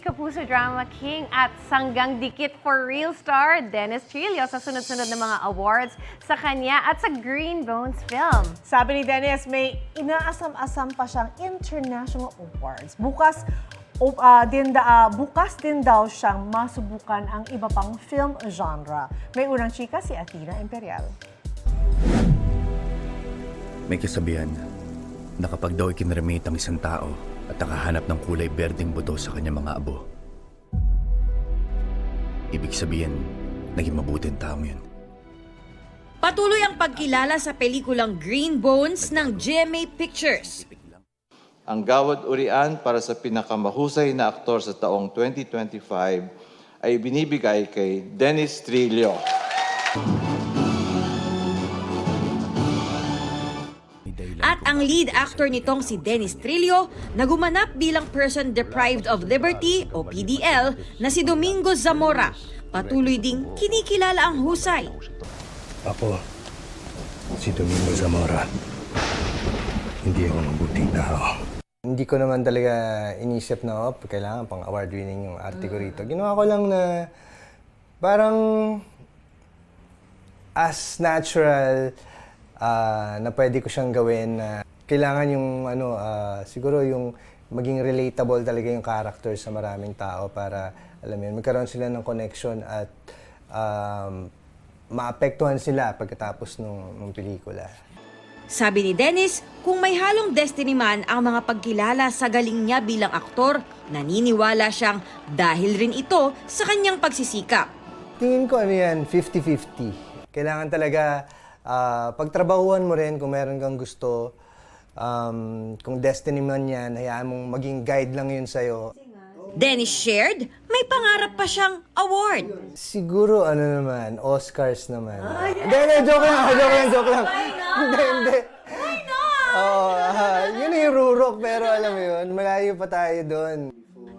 Kapuso Drama King at Sanggang Dikit for Real star Dennis Trillo sa sunod-sunod na mga awards sa kanya at sa Green Bones film. Sabi ni Dennis, may inaasam-asam pa siyang international awards. Bukas din daw siyang masubukan ang iba pang film genre. May unang chika si Athena Imperial. May kasabihan na kapag daw ikinremate ang isang tao at nakahanap ng kulay berdeng buto sa kanyang mga abo, ibig sabihin, naging mabuting tao yun. Patuloy ang pagkilala sa pelikulang Green Bones ng GMA Pictures. Ang Gawad Urian para sa pinakamahusay na aktor sa taong 2025 ay binibigay kay Dennis Trillo. At ang lead actor nitong si Dennis Trillo na gumanap bilang person deprived of liberty o PDL na si Domingo Zamora. Patuloy ding kinikilala ang husay. Ako, si Domingo Zamora. Hindi ako mabuting tao. Hindi ko naman talaga inisip na kailangan pang award winning yung arte ko rito. Ginawa ko lang na parang as natural na pwede ko siyang gawin na kailangan yung siguro yung maging relatable talaga yung character sa maraming tao para alam mo yun, magkaroon sila ng connection at maapektuhan sila pagkatapos ng pelikula. Sabi ni Dennis, kung may halong destiny man ang mga pagkilala sa galing niya bilang aktor, naniniwala siyang dahil rin ito sa kanyang pagsisikap. Tingin ko 50-50. Kailangan talaga pagtrabahuan mo rin kung meron kang gusto. Kung destiny man yan, hayaan mong maging guide lang yun sa'yo. Dennis shared, may pangarap pa siyang award. Siguro Oscars naman. Hindi, joke lang. Hindi. Why not? Yun yung rurok, pero alam mo yun, malayo pa tayo doon.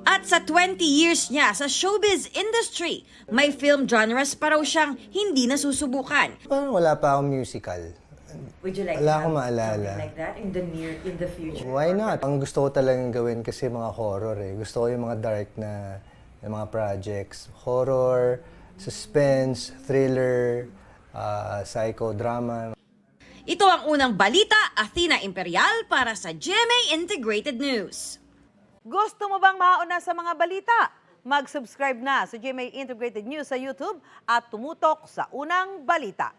At sa 20 years niya sa showbiz industry, may film genres pa raw siyang hindi nasusubukan. Parang wala pa akong musical. Would you like Wala to akong have maalala. something like that in the future? Why not? Ang gusto ko talagang gawin kasi mga horror eh. Gusto ko yung mga dark na mga projects. Horror, suspense, thriller, psychodrama. Ito ang unang balita, Athena Imperial para sa GMA Integrated News. Gusto mo bang mauna sa mga balita? Mag-subscribe na sa GMA Integrated News sa YouTube at tumutok sa unang balita.